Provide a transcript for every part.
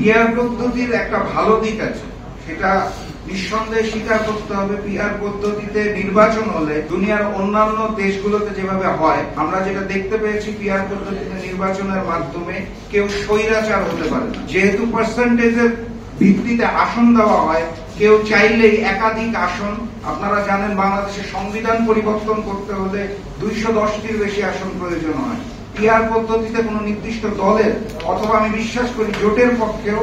PR পদ্ধতির একটা ভালো দিক আছে, সেটা নিঃসন্দেহে স্বীকার করতে হবে। পিআর পদ্ধতিতে নির্বাচন হলে দুনিয়ার অন্যান্য দেশগুলোতে যেভাবে হয়, আমরা যেটা দেখতে পেয়েছি, পিআর পদ্ধতিতে নির্বাচনের মাধ্যমে কেউ স্বৈরাচার হতে পারে না। যেহেতু পার্সেন্টেজের ভিত্তিতে আসন দেওয়া হয়, কেউ চাইলেই একাধিক আসন, আপনারা জানেন বাংলাদেশের সংবিধান পরিবর্তন করতে হলে 210টির বেশি আসন প্রয়োজন হয়। পিআর পদ্ধতিতে কোন নির্দিষ্ট দলের অথবা আমি বিশ্বাস করি জোটের পক্ষেও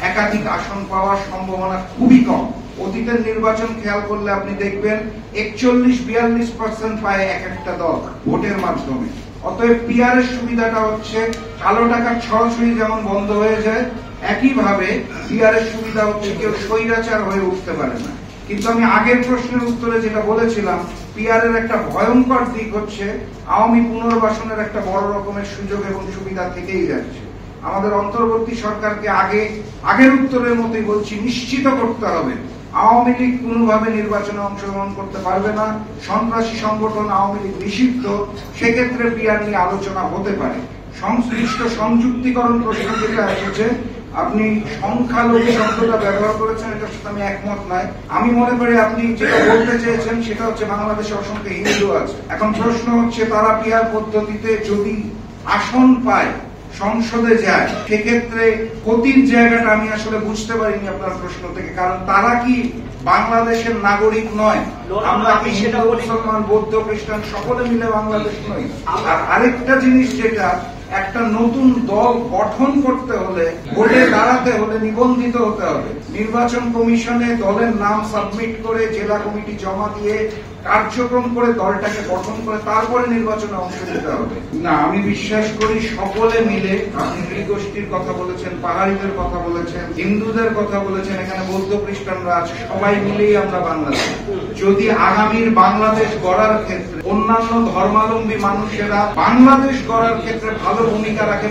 একাধিক আসন পাওয়ার সম্ভাবনা খুবই কম। অতীতের নির্বাচন খেয়াল করলে আপনি দেখবেন 41-42% পায় এক একটা দল ভোটের মাধ্যমে। অতএব পিআর এর সুবিধাটা হচ্ছে কালো টাকার ছড়াছড়ি যেমন বন্ধ হয়ে যায়, একইভাবে পিআর এর সুবিধা হচ্ছে কেউ স্বৈরাচার হয়ে উঠতে পারে না। কিন্তু আমি আগের প্রশ্নের উত্তরে যেটা বলেছিলাম, পিআর এর একটা ভয়ঙ্কর দিক হচ্ছে আওয়ামী পুনর্বাসনের একটা বড় রকমের সুযোগ এবং সুবিধা থেকেই যাচ্ছে। আমাদের অন্তর্বর্তী সরকারকে আগের উত্তরের মতোই বলছি, নিশ্চিত করতে হবে আওয়ামী লীগ কোনোভাবে নির্বাচনে অংশগ্রহণ করতে পারবে না। সন্ত্রাসী সংগঠন আওয়ামী লীগ নিষিদ্ধ, সেক্ষেত্রে পিআর নিয়ে আলোচনা হতে পারে। সংশ্লিষ্ট সংযুক্তিকরণ প্রশ্ন যেটা এসেছে, আপনি সংখ্যালঘু শব্দটা ব্যবহার করেছেন, এটার সাথে আমি একমত নাই। আমি মনে করি আপনি যেটা বলতে চেয়েছেন সেটা হচ্ছে বাংলাদেশে অসংখ্য হিন্দু আছে। এখন প্রশ্ন হচ্ছে তারা পিআর পদ্ধতিতে যদি আসন পায়, সংসদে যায়, সেক্ষেত্রে ক্ষতির জায়গাটা আমি আসলে বুঝতে পারিনি আপনার প্রশ্ন থেকে। কারণ তারা কি বাংলাদেশের নাগরিক নয়? আমরা কি হিন্দু, মুসলমান, বৌদ্ধ, খ্রিস্টান সকলে মিলে বাংলাদেশ নই? আর আরেকটা জিনিস, যেটা একটা নতুন দল গঠন করতে হলে, ভোটে দাঁড়াতে হলে নিবন্ধিত হতে হবে। নির্বাচন কমিশনে দলের নাম সাবমিট করে, জেলা কমিটি জমা দিয়ে, কার্যক্রম করে, দলটাকে গঠন করে তারপরে নির্বাচনে অংশ নিতে হবে। না, আমি বিশ্বাস করি সকলে মিলে, আপনি নৃগোষ্ঠীর কথা বলেছেন, পাহাড়িদের কথা বলেছেন, হিন্দুদের কথা বলেছেন, এখানে বৌদ্ধ খ্রিস্টানরা আছে, সবাই মিলেই আমরা বাংলাদেশ। যদি আগামীর বাংলাদেশ গড়ার ক্ষেত্রে অন্যান্য ধর্মাবলম্বী মানুষেরা বাংলাদেশ গড়ার ক্ষেত্রে ভালো ভূমিকা রাখে,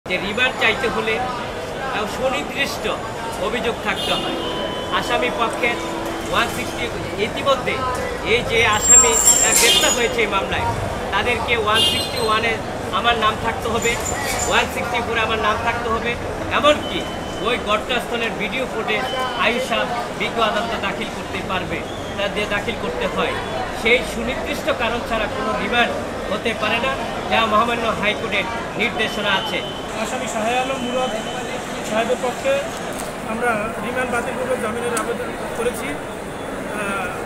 যে রিমান্ড চাইতে হলে সুনির্দিষ্ট অভিযোগ থাকতে হয়। আসামি পক্ষের 160 ইতিমধ্যে এই যে আসামি গ্রেপ্তার হয়েছে এই মামলায় তাদেরকে 161-এ আমার নাম থাকতে হবে, 164-এ আমার নাম থাকতে হবে, এমনকি ওই ঘটনাস্থলের ভিডিও ফুটেজ আয়ুষা বিজ্ঞ আদালতে দাখিল করতে পারবে, তাদের দাখিল করতে হয়। সেই সুনির্দিষ্ট কারণ ছাড়া কোনো রিমান্ড হতে পারে না, যা মহামান্য হাইকোর্টের নির্দেশনা আছে। আসামি শাহে আলম মুরাদ সাহেবের পক্ষে আমরা রিমান্ড বাতিলপূর্বক জামিনের আবেদন করেছি।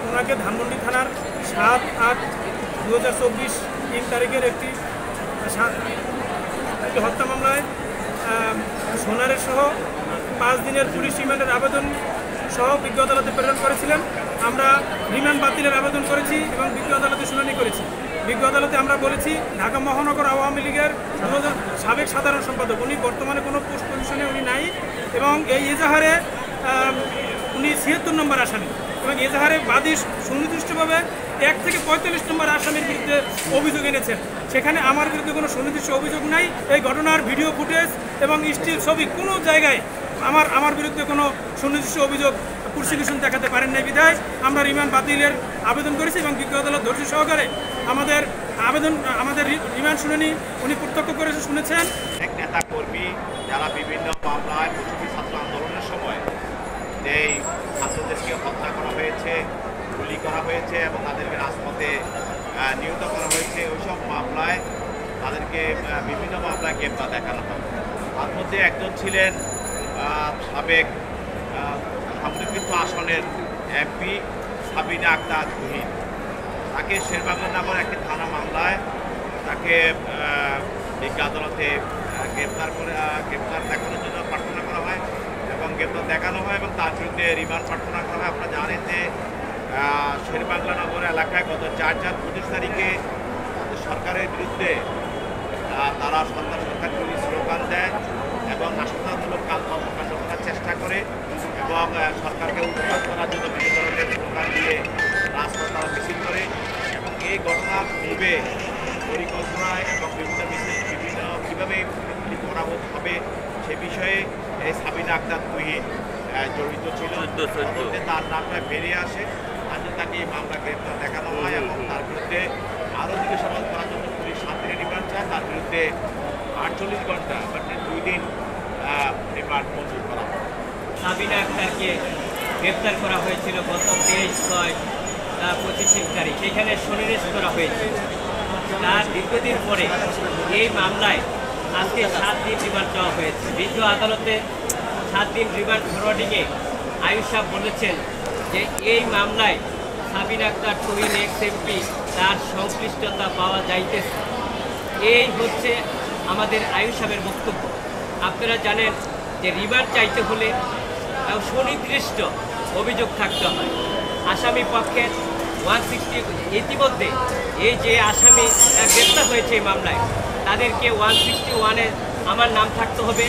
ওনাকে ধানমন্ডি থানার 7/8/2024 3 তারিখের একটি হত্যা মামলায় সোনারের সহ 5 দিনের পুলিশ রিমান্ডের আবেদন সহ বিজ্ঞ আদালতে প্রেরণ করেছিলেন। আমরা রিমান্ড বাতিলের আবেদন করেছি এবং বিজ্ঞ আদালতে শুনানি করেছি। বিজ্ঞ আদালতে আমরা বলেছি ঢাকা মহানগর আওয়ামী লীগের সাবেক সাধারণ সম্পাদক, উনি বর্তমানে কোনো পোস্ট পজিশনে উনি নাই এবং এই এজাহারে উনি 76 নম্বর আসামি এবং এজাহারে বাদী সুনির্দিষ্টভাবে 1 থেকে 45 নম্বর আসামির বিরুদ্ধে অভিযোগ এনেছেন। সেখানে আমার বিরুদ্ধে কোনো সুনির্দিষ্ট অভিযোগ নাই। এই ঘটনার ভিডিও ফুটেজ এবং স্টিল ছবি কোনো জায়গায় আমার বিরুদ্ধে কোনো সুনির্দিষ্ট অভিযোগ প্রসিকিউশন দেখাতে পারেন নাই বিধায় আমরা রিমান্ড বাতিলের আবেদন করেছি এবং বিজ্ঞ আদালত ধৈর্য সহকারে আমাদের রিমান্ড শুনানি উনি প্রত্যক্ষ করে শুনেছেন। এক নেতা কর্মী যারা বিভিন্ন মামলায় পশ্চিমী ছাত্র আন্দোলনের সময় যেই ছাত্রদেরকে হত্যা করা হয়েছে, গুলি করা হয়েছে এবং তাদেরকে রাজপথে নিহত করা হয়েছে, ওইসব মামলায় তাদেরকে বিভিন্ন মামলায় গ্রেপ্তার দেখানো হয়। তার মধ্যে একজন ছিলেন সাবেক সংরক্ষিত আসনের এমপি সাবিনা আক্তার তুহিন। তাকে শেরবাংলা নামের একটি থানা মামলায় তাকে বিজ্ঞ আদালতে গ্রেপ্তার দেখানোর জন্য প্রার্থনা করা হয় এবং গ্রেপ্তার দেখানো হয় এবং তার বিরুদ্ধে রিমান্ড প্রার্থনা করা হয়। আপনারা জানেন যে শেরবাংলা নগর এলাকায় গত 4/4/25 তারিখে সরকারের বিরুদ্ধে তারা সরকার বিরোধী স্লোগান দেয় এবং নাশকতামূলক কর্মকাণ্ড করার চেষ্টা করে এবং সরকারকে উৎখাত করার জন্য বিভিন্ন ধরনের স্লোগান দিয়ে রাজপথ তারা মিছিল করে এবং এই ঘটনার পূর্বে পরিকল্পনায় এবং বিভিন্ন কীভাবে করা হবে সে বিষয়ে এই সাবিনা আক্তার তুহিন জড়িত ছিল। তার নামটা বেরিয়ে আসে, তাকে এই মামলা গ্রেপ্তার দেখানো হয় এবং তার বিরুদ্ধে আরও জিজ্ঞাসাবাদ করার জন্য পুলিশ 7 দিনের রিমান্ড চায়। তার বিরুদ্ধে 48 ঘন্টা মানে 2 দিন রিমান্ড মঞ্জুর করা হয়। সাবিনা আক্তারকে গ্রেপ্তার করা হয়েছিল গত 23/6/25 তারিখ, সেখানে সন্নিবেশ করা হয়েছে। তার দীর্ঘদিন পরে এই মামলায় আজকে 7 দিন রিমান্ড দেওয়া হয়েছে। বিজ্ঞ আদালতে 7 দিন রিমান্ড ফরওয়ার্ডিংয়ে আয়ুষা বলেছেন যে এই মামলায় সাবিনা আক্তার তুহিন এক্স-এমপি তার সংশ্লিষ্টতা পাওয়া যাইতেছে। এই হচ্ছে আমাদের আয়ুষাবের বক্তব্য। আপনারা জানেন যে রিমান্ড চাইতে হলে সুনির্দিষ্ট অভিযোগ থাকতে হয়। আসামি পক্ষের 160 ইতিমধ্যে এই যে আসামি গ্রেপ্তার হয়েছে এই মামলায় তাদেরকে 161-এ আমার নাম থাকতে হবে,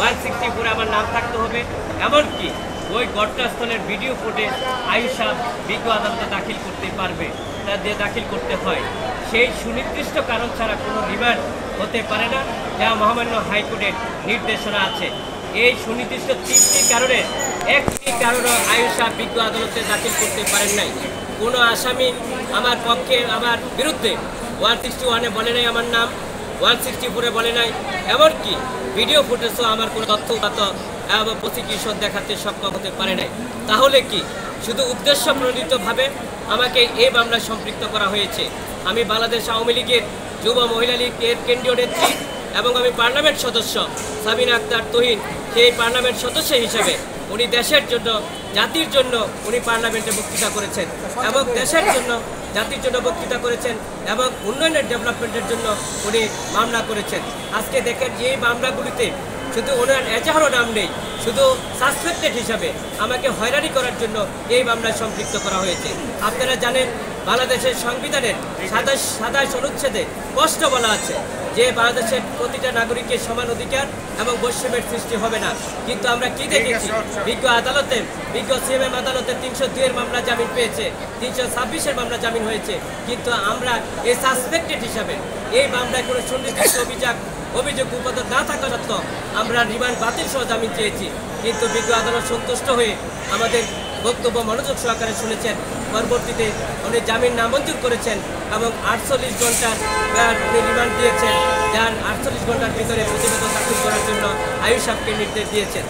164-এ আমার নাম থাকতে হবে, এমনকি ওই ঘটনাস্থলের ভিডিও ফুটেজ আয়ুষা বিজ্ঞ আদালতে দাখিল করতে পারবে, তাদের দাখিল করতে হয়। সেই সুনির্দিষ্ট কারণ ছাড়া কোনো রিমান্ড হতে পারে না, যা মহামান্য হাইকোর্টের নির্দেশনা আছে। এই সুনির্দিষ্ট 3টি কারণে একটি কারণও আয়ুষা বিজ্ঞ আদালতে দাখিল করতে পারেন নাই। কোনো আসামি আমার পক্ষে আমার বিরুদ্ধে 161-এ বলে নাই আমার নাম, 164-এ বলে নাই, এমনকি ভিডিও ফুটেজও আমার কোনো তথ্যগত প্রসিকিউশন দেখাতে সক্ষম হতে পারে নাই। তাহলে কি শুধু উদ্দেশ্য প্রণোদিতভাবে আমাকে এই মামলায় সম্পৃক্ত করা হয়েছে? আমি বাংলাদেশ আওয়ামী লীগের যুব মহিলা লীগের কেন্দ্রীয় নেত্রী এবং আমি পার্লামেন্ট সদস্য সাবিনা আক্তার তুহিন। সেই পার্লামেন্ট সদস্য হিসেবে উনি দেশের জন্য, জাতির জন্য উনি পার্লামেন্টে বক্তৃতা করেছেন এবং দেশের জন্য, জাতির জন্য বক্তৃতা করেছেন এবং উন্নয়নের ডেভেলপমেন্টের জন্য উনি মামলা করেছেন। আজকে দেখেন যে এই মামলাগুলিতে শুধু ওনার এজাহারও নাম নেই, শুধু সাসপেক্টেড হিসাবে আমাকে হয়রানি করার জন্য এই মামলায় সম্পৃক্ত করা হয়েছে। আপনারা জানেন বাংলাদেশের সংবিধানের 27 অনুচ্ছেদে স্পষ্ট বলা আছে যে বাংলাদেশের প্রতিটা নাগরিকের সমান অধিকার এবং বৈষম্যের সৃষ্টি হবে না। কিন্তু আমরা কি দেখেছি, বিজ্ঞ সিএমএম আদালতে 302-এর মামলা জামিন পেয়েছে, 326-এর মামলা জামিন হয়েছে, কিন্তু আমরা এই সাসপেক্টেড হিসাবে এই মামলায় কোনো সুনির্দিষ্ট অভিযোগ উপাদান না থাকা সত্ত্বেও আমরা রিমান্ড বাতিল সহ জামিন চেয়েছি, কিন্তু বিজ্ঞ আদালত সন্তুষ্ট হয়ে আমাদের বক্তব্য মনোযোগ সহকারে শুনেছেন। পরবর্তীতে উনি জামিন নামঞ্জুর করেছেন এবং 48 ঘন্টার উনি রিমান্ড দিয়েছেন, যার 48 ঘন্টার ভিতরে প্রতিবেদন দাখিল করার জন্য আইয়ুব সাহেবকে নির্দেশ দিয়েছেন।